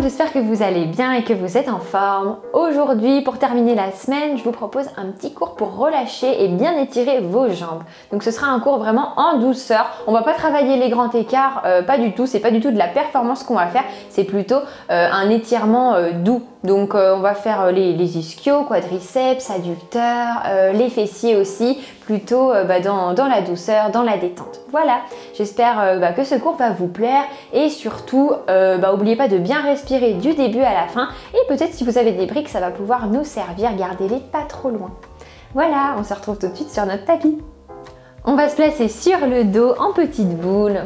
j'espère que vous allez bien et que vous êtes en forme. Aujourd'hui, pour terminer la semaine, je vous propose un petit cours pour relâcher et bien étirer vos jambes. Donc ce sera un cours vraiment en douceur. On va pas travailler les grands écarts, pas du tout. C'est pas du tout de la performance qu'on va faire, c'est plutôt un étirement doux. Donc on va faire les ischios, quadriceps, adducteurs, les fessiers aussi, plutôt dans la douceur, dans la détente. Voilà, j'espère que ce cours va vous plaire et surtout, n'oubliez pas de bien respirer du début à la fin et peut-être si vous avez des briques, ça va pouvoir nous servir, gardez-les pas trop loin. Voilà, on se retrouve tout de suite sur notre tapis. On va se placer sur le dos en petite boule.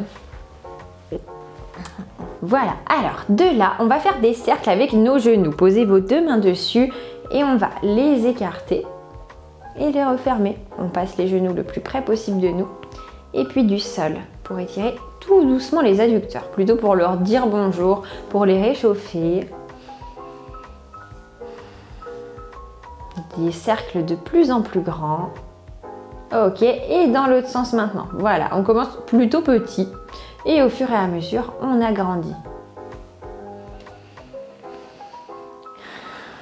Voilà, alors de là, on va faire des cercles avec nos genoux. Posez vos deux mains dessus et on va les écarter et les refermer. On passe les genoux le plus près possible de nous et puis du sol pour étirer tout doucement les adducteurs, plutôt pour leur dire bonjour, pour les réchauffer. Des cercles de plus en plus grands. Ok, et dans l'autre sens maintenant. Voilà, on commence plutôt petit et au fur et à mesure, on agrandit.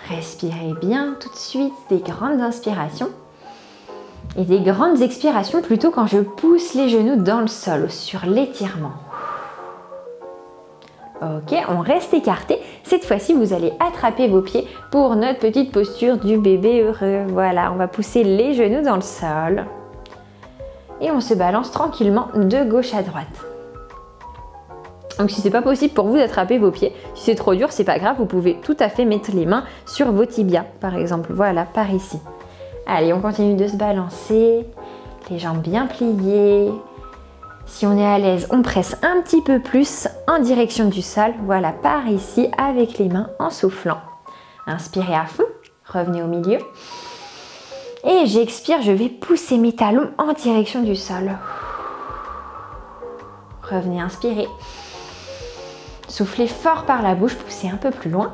Respirez bien tout de suite, des grandes inspirations et des grandes expirations plutôt quand je pousse les genoux dans le sol sur l'étirement. Ok, on reste écarté. Cette fois-ci, vous allez attraper vos pieds pour notre petite posture du bébé heureux. Voilà, on va pousser les genoux dans le sol et on se balance tranquillement de gauche à droite. Donc si c'est pas possible pour vous d'attraper vos pieds, si c'est trop dur, c'est pas grave, vous pouvez tout à fait mettre les mains sur vos tibias, par exemple, voilà, par ici. Allez, on continue de se balancer, les jambes bien pliées. Si on est à l'aise, on presse un petit peu plus en direction du sol, voilà, par ici, avec les mains en soufflant. Inspirez à fond, revenez au milieu. Et j'expire, je vais pousser mes talons en direction du sol. Revenez, inspirez. Soufflez fort par la bouche, poussez un peu plus loin.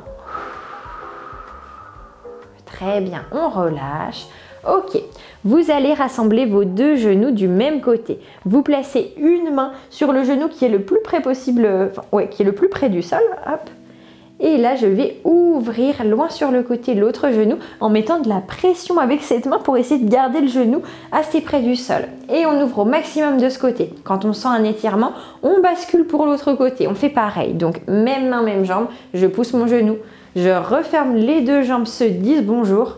Très bien, on relâche. Ok, vous allez rassembler vos deux genoux du même côté. Vous placez une main sur le genou qui est le plus près possible, qui est le plus près du sol. Hop. Et là, je vais ouvrir loin sur le côté l'autre genou en mettant de la pression avec cette main pour essayer de garder le genou assez près du sol. Et on ouvre au maximum de ce côté. Quand on sent un étirement, on bascule pour l'autre côté. On fait pareil. Donc, même main, même jambe. Je pousse mon genou. Je referme les deux jambes, se disent bonjour.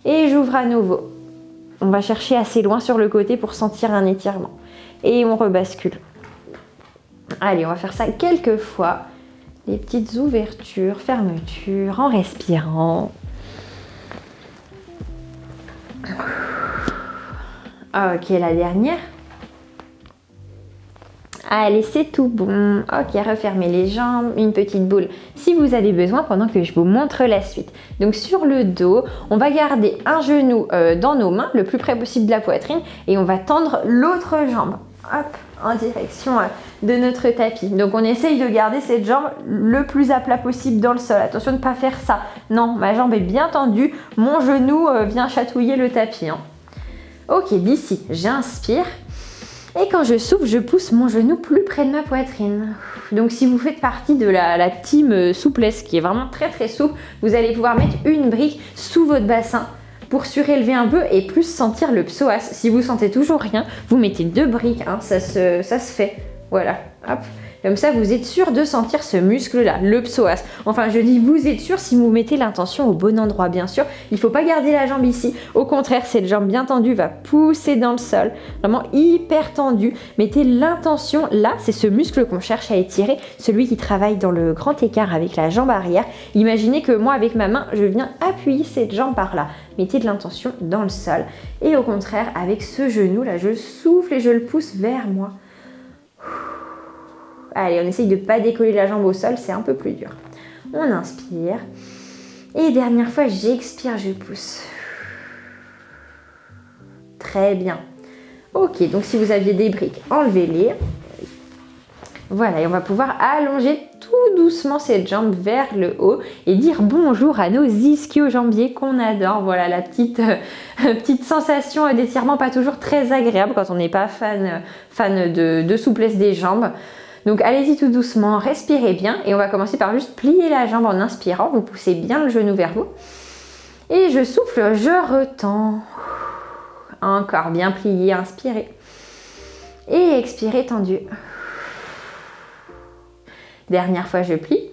Et j'ouvre à nouveau. On va chercher assez loin sur le côté pour sentir un étirement. Et on rebascule. Allez, on va faire ça quelques fois. Les petites ouvertures, fermetures, en respirant. Ok, la dernière. Allez, c'est tout bon. Ok, refermez les jambes, une petite boule si vous avez besoin pendant que je vous montre la suite. Donc sur le dos, on va garder un genou dans nos mains, le plus près possible de la poitrine, et on va tendre l'autre jambe. Hop, en direction de notre tapis. Donc on essaye de garder cette jambe le plus à plat possible dans le sol. Attention de ne pas faire ça. Non, ma jambe est bien tendue. Mon genou vient chatouiller le tapis. Hein. Ok, d'ici, j'inspire. Et quand je souffle, je pousse mon genou plus près de ma poitrine. Donc si vous faites partie de la team souplesse, qui est vraiment très très souple, vous allez pouvoir mettre une brique sous votre bassin pour surélever un peu et plus sentir le psoas. Si vous sentez toujours rien, vous mettez deux briques, hein, ça se fait. Voilà, hop. Comme ça, vous êtes sûr de sentir ce muscle-là, le psoas. Enfin, je dis vous êtes sûr si vous mettez l'intention au bon endroit, bien sûr. Il ne faut pas garder la jambe ici. Au contraire, cette jambe bien tendue va pousser dans le sol. Vraiment hyper tendue. Mettez l'intention là, c'est ce muscle qu'on cherche à étirer, celui qui travaille dans le grand écart avec la jambe arrière. Imaginez que moi, avec ma main, je viens appuyer cette jambe par là. Mettez de l'intention dans le sol. Et au contraire, avec ce genou-là, je souffle et je le pousse vers moi. Allez, on essaye de ne pas décoller la jambe au sol, c'est un peu plus dur. On inspire. Et dernière fois, j'expire, je pousse. Très bien. Ok, donc si vous aviez des briques, enlevez-les. Voilà, et on va pouvoir allonger tout doucement cette jambe vers le haut et dire bonjour à nos ischio-jambiers qu'on adore. Voilà la petite sensation d'étirement pas toujours très agréable quand on n'est pas fan de souplesse des jambes. Donc allez-y tout doucement, respirez bien et on va commencer par juste plier la jambe en inspirant. Vous poussez bien le genou vers vous. Et je souffle, je retends. Encore bien plié, inspirez. Et expirez tendu. Dernière fois, je plie.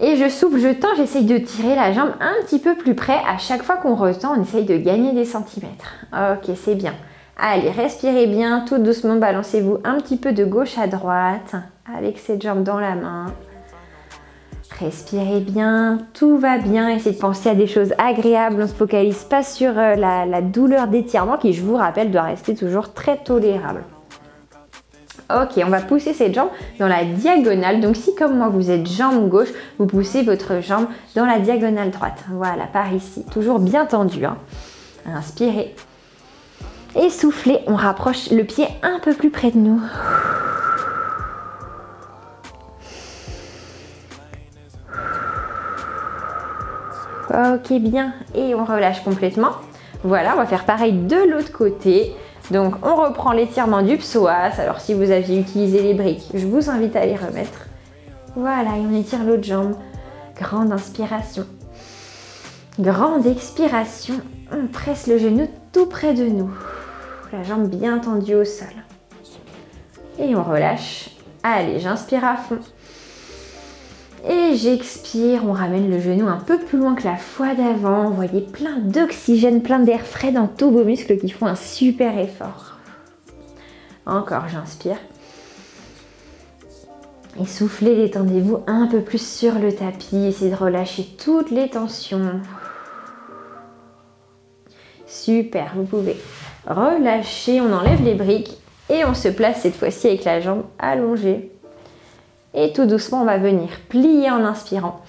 Et je souffle, je tends, j'essaye de tirer la jambe un petit peu plus près. À chaque fois qu'on retend, on essaye de gagner des centimètres. Ok, c'est bien. Allez, respirez bien, tout doucement, balancez-vous un petit peu de gauche à droite avec cette jambe dans la main. Respirez bien, tout va bien. Essayez de penser à des choses agréables. On ne se focalise pas sur la douleur d'étirement qui, je vous rappelle, doit rester toujours très tolérable. Ok, on va pousser cette jambe dans la diagonale. Donc si comme moi vous êtes jambe gauche, vous poussez votre jambe dans la diagonale droite. Voilà, par ici. Toujours bien tendu. Hein. Inspirez. Et soufflez. On rapproche le pied un peu plus près de nous. Ok, bien. Et on relâche complètement. Voilà, on va faire pareil de l'autre côté. Donc, on reprend l'étirement du psoas. Alors, si vous aviez utilisé les briques, je vous invite à les remettre. Voilà, et on étire l'autre jambe. Grande inspiration. Grande expiration. On presse le genou tout près de nous. La jambe bien tendue au sol. Et on relâche. Allez, j'inspire à fond. Et j'expire, on ramène le genou un peu plus loin que la fois d'avant. Vous voyez plein d'oxygène, plein d'air frais dans tous vos muscles qui font un super effort. Encore, j'inspire. Et soufflez, détendez-vous un peu plus sur le tapis. Essayez de relâcher toutes les tensions. Super, vous pouvez relâcher, on enlève les briques et on se place cette fois-ci avec la jambe allongée. Et tout doucement, on va venir plier en inspirant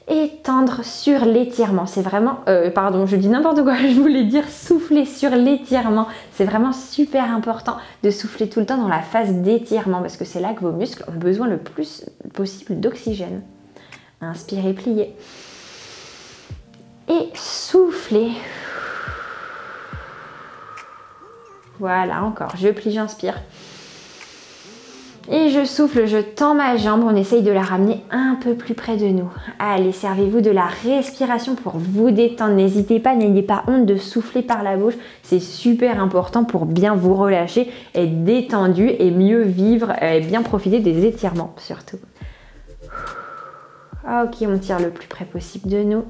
et tendre sur l'étirement. C'est vraiment, pardon, je dis n'importe quoi, je voulais dire souffler sur l'étirement. C'est vraiment super important de souffler tout le temps dans la phase d'étirement parce que c'est là que vos muscles ont besoin le plus possible d'oxygène. Inspirez, pliez. Et soufflez. Voilà, encore, je plie, j'inspire. Et je souffle, je tends ma jambe, on essaye de la ramener un peu plus près de nous. Allez, servez-vous de la respiration pour vous détendre. N'hésitez pas, n'ayez pas honte de souffler par la bouche. C'est super important pour bien vous relâcher, être détendu et mieux vivre et bien profiter des étirements surtout. Ok, on tire le plus près possible de nous.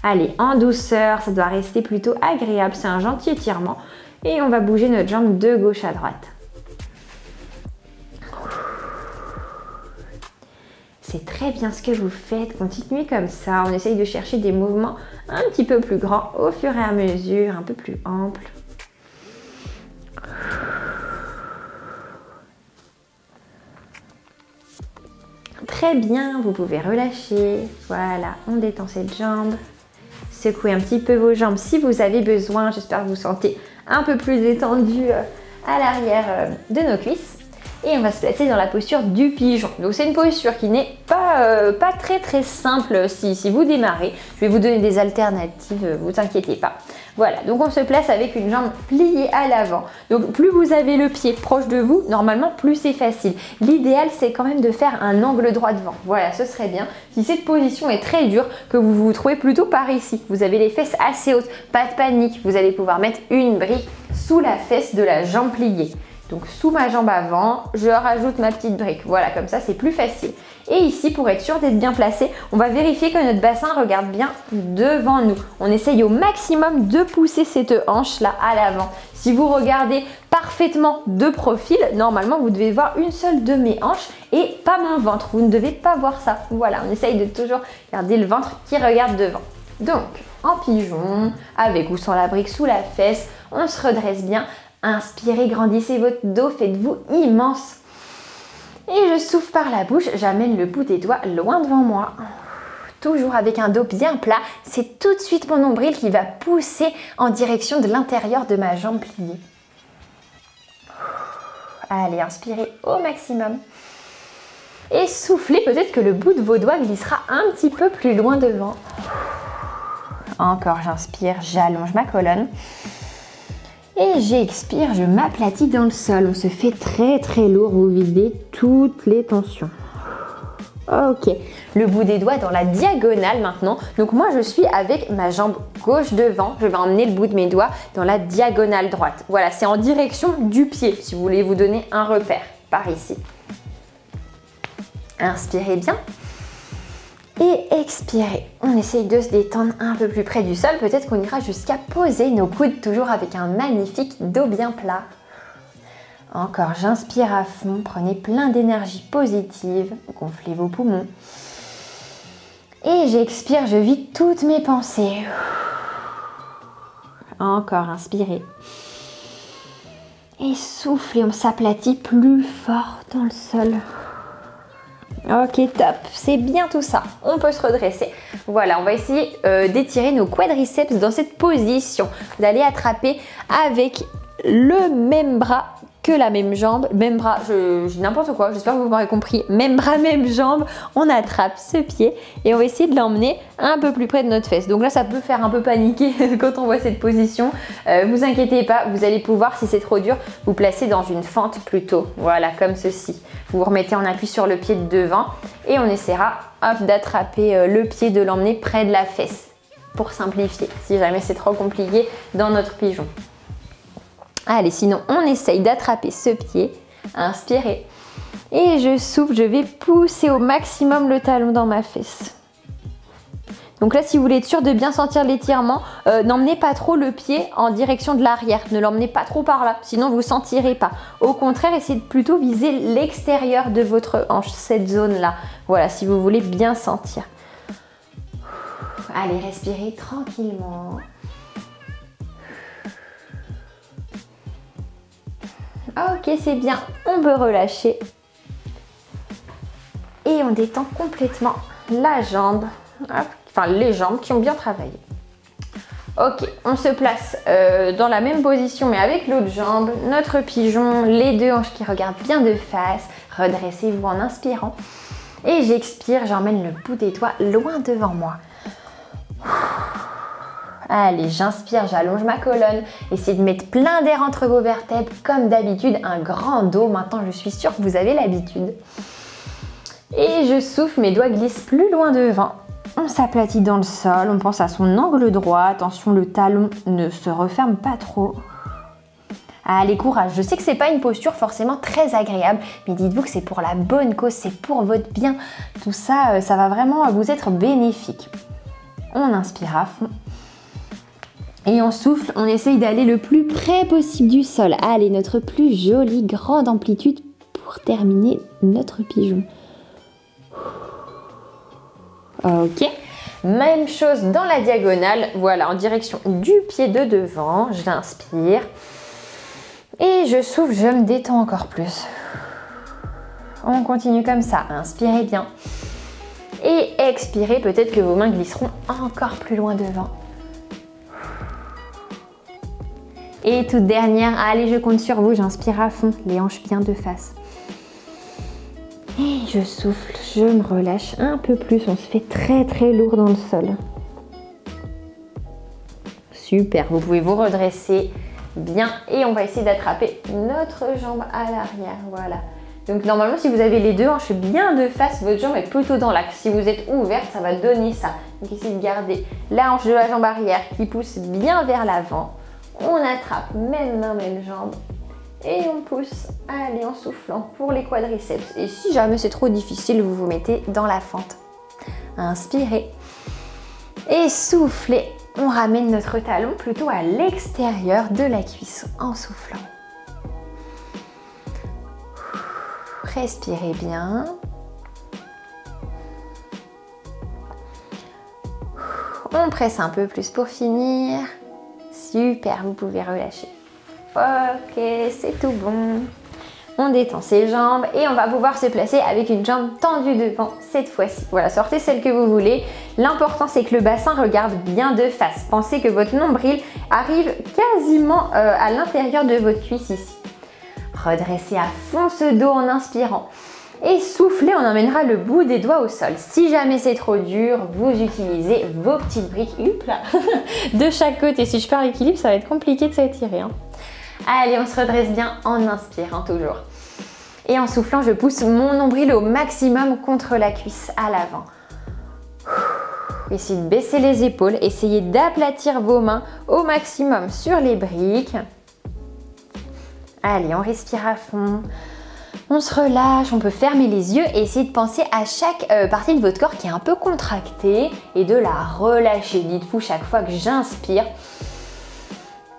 Allez, en douceur, ça doit rester plutôt agréable. C'est un gentil étirement. Et on va bouger notre jambe de gauche à droite. C'est très bien ce que vous faites, continuez comme ça, on essaye de chercher des mouvements un petit peu plus grands au fur et à mesure, un peu plus amples. Très bien, vous pouvez relâcher, voilà, on détend cette jambe. Secouez un petit peu vos jambes si vous avez besoin, j'espère que vous sentez un peu plus détendu à l'arrière de nos cuisses. Et on va se placer dans la posture du pigeon. Donc c'est une posture qui n'est pas très simple si vous démarrez. Je vais vous donner des alternatives, vous inquiétez pas. Voilà, donc on se place avec une jambe pliée à l'avant. Donc plus vous avez le pied proche de vous, normalement plus c'est facile. L'idéal c'est quand même de faire un angle droit devant. Voilà, ce serait bien. Si cette position est très dure, que vous vous trouvez plutôt par ici. Vous avez les fesses assez hautes, pas de panique. Vous allez pouvoir mettre une brique sous la fesse de la jambe pliée. Donc sous ma jambe avant, je rajoute ma petite brique. Voilà, comme ça c'est plus facile. Et ici, pour être sûr d'être bien placé, on va vérifier que notre bassin regarde bien devant nous. On essaye au maximum de pousser cette hanche là à l'avant. Si vous regardez parfaitement de profil, normalement vous devez voir une seule de mes hanches et pas mon ventre. Vous ne devez pas voir ça. Voilà, on essaye de toujours garder le ventre qui regarde devant. Donc, en pigeon, avec ou sans la brique sous la fesse, on se redresse bien. Inspirez, grandissez votre dos, faites-vous immense. Et je souffle par la bouche, j'amène le bout des doigts loin devant moi. Toujours avec un dos bien plat, c'est tout de suite mon nombril qui va pousser en direction de l'intérieur de ma jambe pliée. Allez, inspirez au maximum. Et soufflez, peut-être que le bout de vos doigts glissera un petit peu plus loin devant. Encore, j'inspire, j'allonge ma colonne. Et j'expire, je m'aplatis dans le sol. On se fait très très lourd, vous videz toutes les tensions. Ok, le bout des doigts dans la diagonale maintenant. Donc moi je suis avec ma jambe gauche devant. Je vais emmener le bout de mes doigts dans la diagonale droite. Voilà, c'est en direction du pied si vous voulez vous donner un repère par ici. Inspirez bien. Et expirez. On essaye de se détendre un peu plus près du sol. Peut-être qu'on ira jusqu'à poser nos coudes toujours avec un magnifique dos bien plat. Encore, j'inspire à fond. Prenez plein d'énergie positive. Gonflez vos poumons. Et j'expire, je vide toutes mes pensées. Encore, inspirez. Et soufflez, on s'aplatit plus fort dans le sol. Ok, top, c'est bien tout ça. On peut se redresser. Voilà, on va essayer d'étirer nos quadriceps dans cette position. Vous allez attraper avec le même bras que la même jambe. Même bras, je dis n'importe quoi, j'espère que vous m'aurez compris. Même bras, même jambe, on attrape ce pied et on va essayer de l'emmener un peu plus près de notre fesse. Donc là, ça peut faire un peu paniquer quand on voit cette position. Vous inquiétez pas, vous allez pouvoir, si c'est trop dur, vous placer dans une fente plutôt. Voilà, comme ceci. Vous vous remettez en appui sur le pied de devant et on essaiera d'attraper le pied, de l'emmener près de la fesse pour simplifier, si jamais c'est trop compliqué dans notre pigeon. Allez, sinon on essaye d'attraper ce pied. Inspirez. Et je souffle, je vais pousser au maximum le talon dans ma fesse. Donc là, si vous voulez être sûr de bien sentir l'étirement, n'emmenez pas trop le pied en direction de l'arrière. Ne l'emmenez pas trop par là, sinon vous ne sentirez pas. Au contraire, essayez de plutôt viser l'extérieur de votre hanche, cette zone-là. Voilà, si vous voulez bien sentir. Allez, respirez tranquillement. Ok, c'est bien, on peut relâcher. Et on détend complètement la jambe, enfin les jambes qui ont bien travaillé. Ok, on se place dans la même position mais avec l'autre jambe, notre pigeon, les deux hanches qui regardent bien de face. Redressez-vous en inspirant. Et j'expire, j'emmène le bout des doigts loin devant moi. Allez, j'inspire, j'allonge ma colonne. Essayez de mettre plein d'air entre vos vertèbres. Comme d'habitude, un grand dos. Maintenant, je suis sûre que vous avez l'habitude. Et je souffle, mes doigts glissent plus loin devant. On s'aplatit dans le sol, on pense à son angle droit. Attention, le talon ne se referme pas trop. Allez, courage. Je sais que c'est pas une posture forcément très agréable, mais dites-vous que c'est pour la bonne cause, c'est pour votre bien. Tout ça, ça va vraiment vous être bénéfique. On inspire à fond. Et on souffle, on essaye d'aller le plus près possible du sol. Allez, notre plus jolie grande amplitude pour terminer notre pigeon. Ok, même chose dans la diagonale. Voilà, en direction du pied de devant. J'inspire. Et je souffle, je me détends encore plus. On continue comme ça. Inspirez bien. Et expirez, peut-être que vos mains glisseront encore plus loin devant. Et toute dernière, allez, je compte sur vous, j'inspire à fond, les hanches bien de face. Et je souffle, je me relâche un peu plus, on se fait très très lourd dans le sol. Super, vous pouvez vous redresser bien et on va essayer d'attraper notre jambe à l'arrière, voilà. Donc normalement, si vous avez les deux hanches bien de face, votre jambe est plutôt dans l'axe. Si vous êtes ouverte, ça va donner ça. Donc essayez de garder la hanche de la jambe arrière qui pousse bien vers l'avant. On attrape même main, même jambe et on pousse, allez, en soufflant pour les quadriceps. Et si jamais c'est trop difficile, vous vous mettez dans la fente. Inspirez et soufflez. On ramène notre talon plutôt à l'extérieur de la cuisse en soufflant. Respirez bien. On presse un peu plus pour finir. Super, vous pouvez relâcher. Ok, c'est tout bon. On détend ses jambes et on va pouvoir se placer avec une jambe tendue devant cette fois-ci. Voilà, sortez celle que vous voulez. L'important, c'est que le bassin regarde bien de face. Pensez que votre nombril arrive quasiment à l'intérieur de votre cuisse ici. Redressez à fond ce dos en inspirant. Et soufflez, on emmènera le bout des doigts au sol. Si jamais c'est trop dur, vous utilisez vos petites briques de chaque côté. Si je perds l'équilibre, ça va être compliqué de s'étirer. Allez, on se redresse bien en inspirant toujours. Et en soufflant, je pousse mon nombril au maximum contre la cuisse à l'avant. Essayez de baisser les épaules, essayez d'aplatir vos mains au maximum sur les briques. Allez, on respire à fond. On se relâche, on peut fermer les yeux et essayer de penser à chaque partie de votre corps qui est un peu contractée et de la relâcher. Dites-vous chaque fois que j'inspire,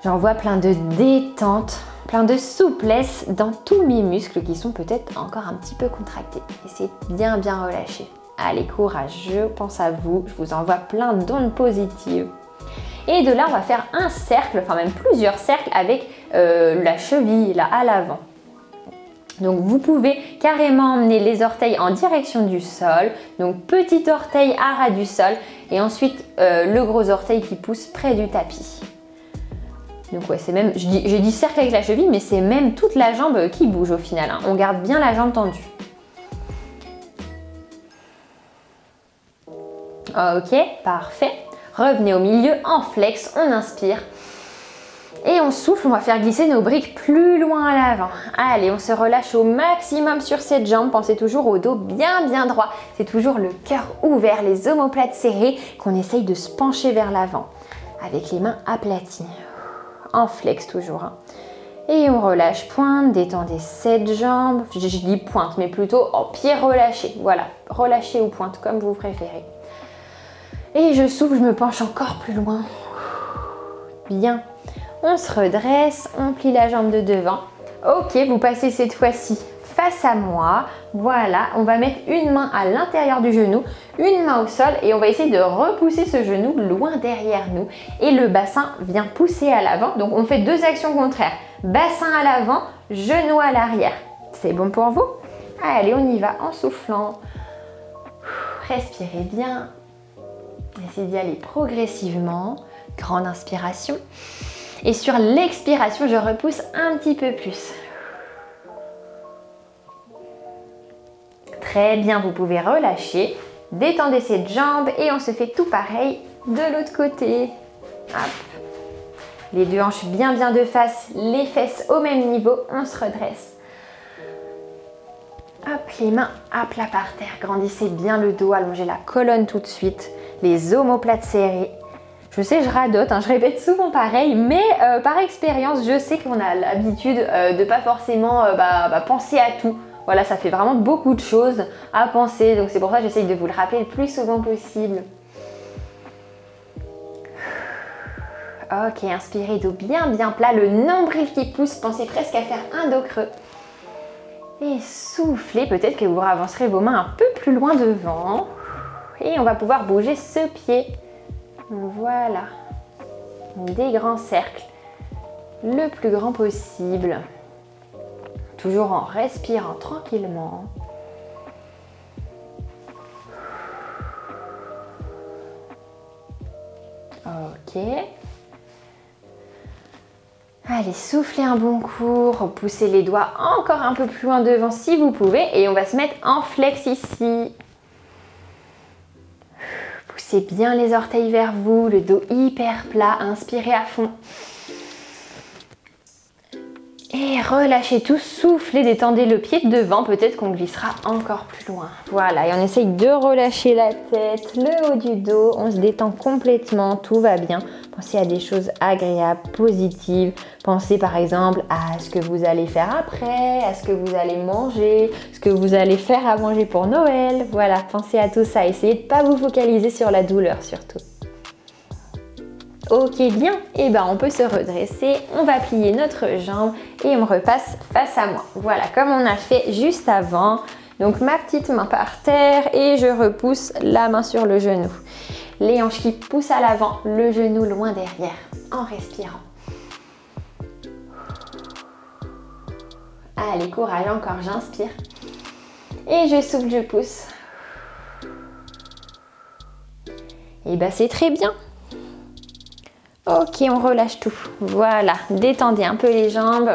j'envoie plein de détente, plein de souplesse dans tous mes muscles qui sont peut-être encore un petit peu contractés. Essayez de bien relâcher. Allez, courage, je pense à vous, je vous envoie plein d'ondes positives. Et de là, on va faire un cercle, enfin même plusieurs cercles avec la cheville là à l'avant. Donc vous pouvez carrément emmener les orteils en direction du sol. Donc petit orteil à ras du sol et ensuite le gros orteil qui pousse près du tapis. Donc ouais, c'est même, je dis cercle avec la cheville, mais c'est même toute la jambe qui bouge au final. Hein. On garde bien la jambe tendue. Ok, parfait. Revenez au milieu en flex, on inspire. Et on souffle, on va faire glisser nos briques plus loin à l'avant. Allez, on se relâche au maximum sur cette jambe. Pensez toujours au dos bien droit. C'est toujours le cœur ouvert, les omoplates serrées qu'on essaye de se pencher vers l'avant. Avec les mains aplaties. En flex toujours. Hein. Et on relâche pointe, détendez cette jambe. Je dis pointe, mais plutôt en pied relâché. Voilà, relâché ou pointe, comme vous préférez. Et je souffle, je me penche encore plus loin. Bien. On se redresse, on plie la jambe de devant. Ok, vous passez cette fois-ci face à moi. Voilà, on va mettre une main à l'intérieur du genou, une main au sol et on va essayer de repousser ce genou loin derrière nous. Et le bassin vient pousser à l'avant. Donc on fait deux actions contraires. Bassin à l'avant, genou à l'arrière. C'est bon pour vous? Allez, on y va en soufflant. Respirez bien. Essayez d'y aller progressivement. Grande inspiration. Et sur l'expiration, je repousse un petit peu plus. Très bien, vous pouvez relâcher. Détendez cette jambe et on se fait tout pareil de l'autre côté. Hop. Les deux hanches bien de face, les fesses au même niveau, on se redresse. Hop, les mains à plat par terre. Grandissez bien le dos, allongez la colonne tout de suite. Les omoplates serrées. Je sais, je radote, hein, je répète souvent pareil, mais par expérience, je sais qu'on a l'habitude de ne pas forcément penser à tout. Voilà, ça fait vraiment beaucoup de choses à penser, donc c'est pour ça que j'essaye de vous le rappeler le plus souvent possible. Ok, inspirez, dos bien plat, le nombril qui pousse, pensez presque à faire un dos creux. Et soufflez, peut-être que vous avancerez vos mains un peu plus loin devant. Et on va pouvoir bouger ce pied. Voilà. Des grands cercles, le plus grand possible. Toujours en respirant tranquillement. Ok. Allez, soufflez un bon coup, repoussez les doigts encore un peu plus loin devant si vous pouvez et on va se mettre en flex ici. Poussez bien les orteils vers vous, le dos hyper plat, inspirez à fond. Et relâchez tout, soufflez, détendez le pied de devant, peut-être qu'on glissera encore plus loin. Voilà, et on essaye de relâcher la tête, le haut du dos, on se détend complètement, tout va bien. Pensez à des choses agréables, positives. Pensez par exemple à ce que vous allez faire après, à ce que vous allez manger, ce que vous allez faire à manger pour Noël. Voilà, pensez à tout ça, essayez de ne pas vous focaliser sur la douleur surtout. Ok, bien, et ben on peut se redresser, on va plier notre jambe et on repasse face à moi. Voilà, comme on a fait juste avant. Donc ma petite main par terre et je repousse la main sur le genou. Les hanches qui poussent à l'avant, le genou loin derrière, en respirant. Allez, courage, encore, j'inspire. Et je souffle, je pousse. Et ben c'est très bien. Ok, on relâche tout. Voilà, détendez un peu les jambes.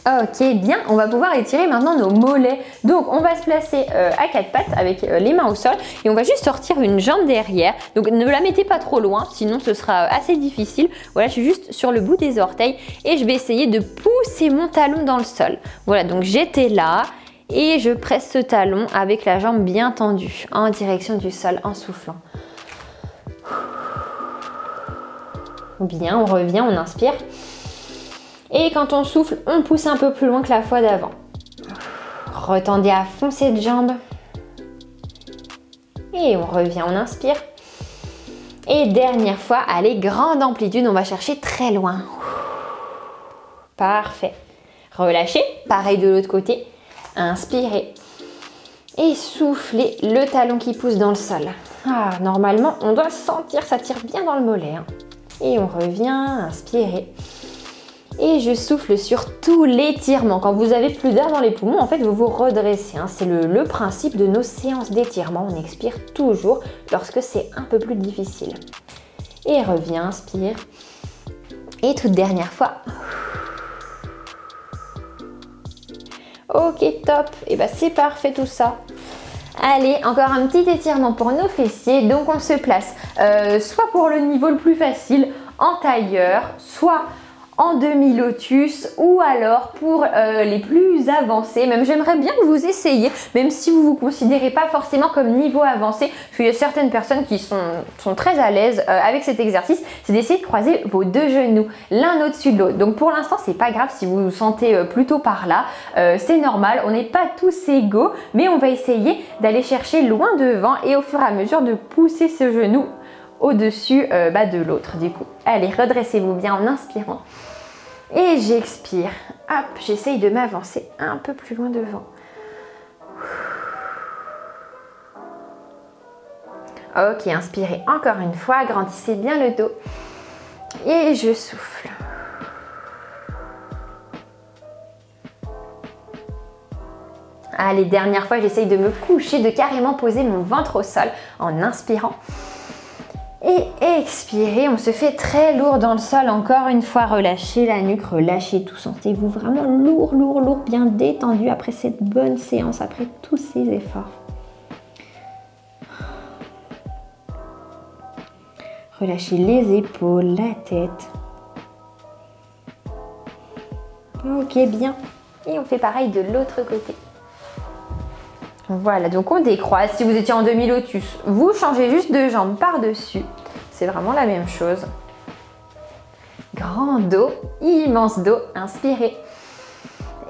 Ok, bien, on va pouvoir étirer maintenant nos mollets. Donc, on va se placer à quatre pattes avec les mains au sol et on va juste sortir une jambe derrière. Donc, ne la mettez pas trop loin, sinon ce sera assez difficile. Voilà, je suis juste sur le bout des orteils et je vais essayer de pousser mon talon dans le sol. Voilà, donc j'étais là et je presse ce talon avec la jambe bien tendue en direction du sol en soufflant. Bien, on revient, on inspire. Et quand on souffle, on pousse un peu plus loin que la fois d'avant. Retendez à fond cette jambe. Et on revient, on inspire. Et dernière fois, allez, grande amplitude, on va chercher très loin. Parfait. Relâchez, pareil de l'autre côté. Inspirez. Et soufflez le talon qui pousse dans le sol. Ah, normalement, on doit sentir, ça tire bien dans le mollet. Hein. Et on revient, inspirez. Et je souffle sur tout l'étirement. Quand vous avez plus d'air dans les poumons, en fait, vous vous redressez. Hein. C'est le principe de nos séances d'étirement. On expire toujours lorsque c'est un peu plus difficile. Et reviens, inspire. Et toute dernière fois. Ok, top. Et ben c'est parfait tout ça. Allez, encore un petit étirement pour nos fessiers. Donc on se place soit pour le niveau le plus facile en tailleur, soit en demi-lotus ou alors pour les plus avancés. Même j'aimerais bien que vous essayiez, même si vous ne vous considérez pas forcément comme niveau avancé, parce qu'il y a certaines personnes qui sont très à l'aise avec cet exercice, c'est d'essayer de croiser vos deux genoux l'un au-dessus de l'autre. Donc pour l'instant, c'est pas grave si vous vous sentez plutôt par là, c'est normal, on n'est pas tous égaux, mais on va essayer d'aller chercher loin devant et au fur et à mesure de pousser ce genou au-dessus de l'autre du coup. Allez, redressez-vous bien en inspirant. Et j'expire. Hop, j'essaye de m'avancer un peu plus loin devant. Ok, inspirez encore une fois, agrandissez bien le dos. Et je souffle. Allez, dernière fois, j'essaye de me coucher, de carrément poser mon ventre au sol en inspirant. Et expirez, on se fait très lourd dans le sol. Encore une fois, relâchez la nuque, relâchez tout. Sentez-vous vraiment lourd, lourd, lourd, bien détendu après cette bonne séance, après tous ces efforts. Relâchez les épaules, la tête. Ok, bien. Et on fait pareil de l'autre côté. Voilà, donc on décroise. Si vous étiez en demi-lotus, vous changez juste de jambe par-dessus. C'est vraiment la même chose. Grand dos, immense dos. Inspirez.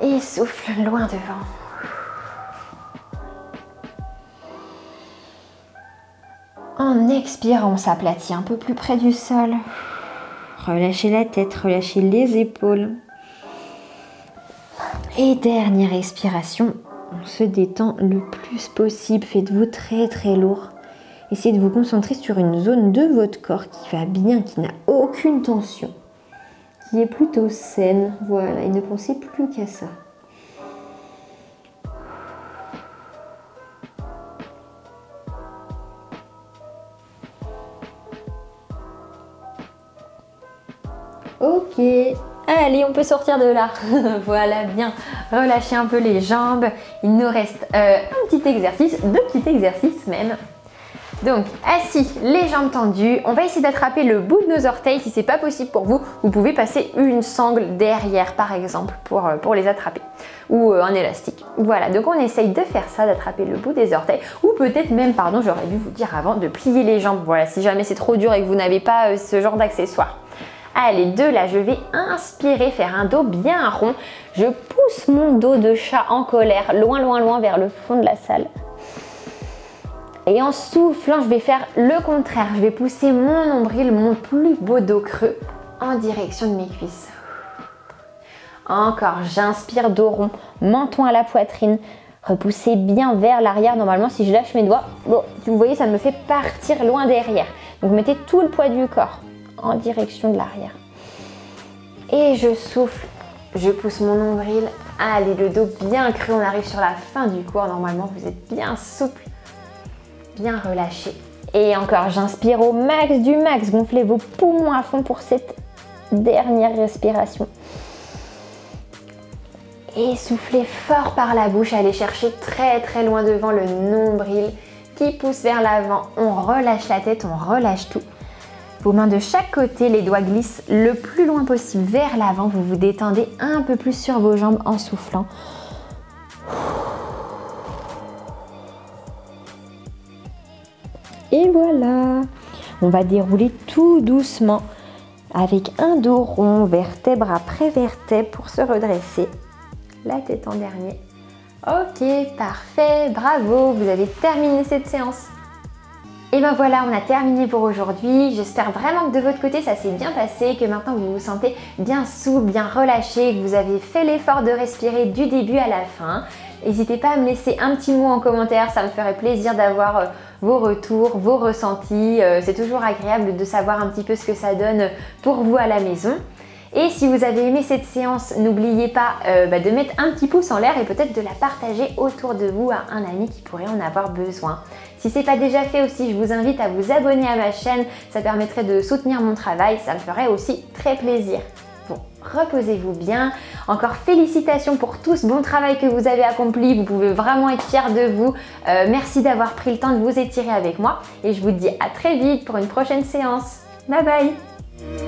Et souffle loin devant. En expirant, on s'aplatit un peu plus près du sol. Relâchez la tête, relâchez les épaules. Et dernière expiration. On se détend le plus possible, faites-vous très très lourd. Essayez de vous concentrer sur une zone de votre corps qui va bien, qui n'a aucune tension, qui est plutôt saine. Voilà, et ne pensez plus qu'à ça. Ok. Allez, on peut sortir de là. Voilà, bien. Relâchez un peu les jambes. Il nous reste un petit exercice, deux petits exercices même. Donc, assis, les jambes tendues. On va essayer d'attraper le bout de nos orteils. Si c'est pas possible pour vous, vous pouvez passer une sangle derrière, par exemple, pour les attraper. Ou un élastique. Voilà, donc on essaye de faire ça, d'attraper le bout des orteils. Ou peut-être même, pardon, j'aurais dû vous dire avant, de plier les jambes. Voilà, si jamais c'est trop dur et que vous n'avez pas ce genre d'accessoires. Allez, de là, je vais inspirer, faire un dos bien rond. Je pousse mon dos de chat en colère, loin, loin, loin vers le fond de la salle. Et en soufflant, je vais faire le contraire. Je vais pousser mon nombril, mon plus beau dos creux, en direction de mes cuisses. Encore, j'inspire, dos rond, menton à la poitrine. Repoussez bien vers l'arrière. Normalement, si je lâche mes doigts, bon, vous voyez, ça me fait partir loin derrière. Donc, mettez tout le poids du corps en direction de l'arrière. Et je souffle, je pousse mon nombril. Allez, le dos bien creux, on arrive sur la fin du cours. Normalement, vous êtes bien souple, bien relâché. Et encore, j'inspire au max du max. Gonflez vos poumons à fond pour cette dernière respiration. Et soufflez fort par la bouche, allez chercher très très loin devant le nombril qui pousse vers l'avant. On relâche la tête, on relâche tout. Vos mains de chaque côté, les doigts glissent le plus loin possible vers l'avant. Vous vous détendez un peu plus sur vos jambes en soufflant. Et voilà, on va dérouler tout doucement avec un dos rond, vertèbre après vertèbre pour se redresser. La tête en dernier. Ok, parfait, bravo, vous avez terminé cette séance. Et ben voilà, on a terminé pour aujourd'hui. J'espère vraiment que de votre côté ça s'est bien passé, que maintenant vous vous sentez bien souple, bien relâché, que vous avez fait l'effort de respirer du début à la fin. N'hésitez pas à me laisser un petit mot en commentaire, ça me ferait plaisir d'avoir vos retours, vos ressentis. C'est toujours agréable de savoir un petit peu ce que ça donne pour vous à la maison. Et si vous avez aimé cette séance, n'oubliez pas de mettre un petit pouce en l'air et peut-être de la partager autour de vous à un ami qui pourrait en avoir besoin. Si ce n'est pas déjà fait aussi, je vous invite à vous abonner à ma chaîne, ça permettrait de soutenir mon travail, ça me ferait aussi très plaisir. Bon, reposez-vous bien. Encore félicitations pour tout ce bon travail que vous avez accompli, vous pouvez vraiment être fiers de vous. Merci d'avoir pris le temps de vous étirer avec moi et je vous dis à très vite pour une prochaine séance. Bye bye!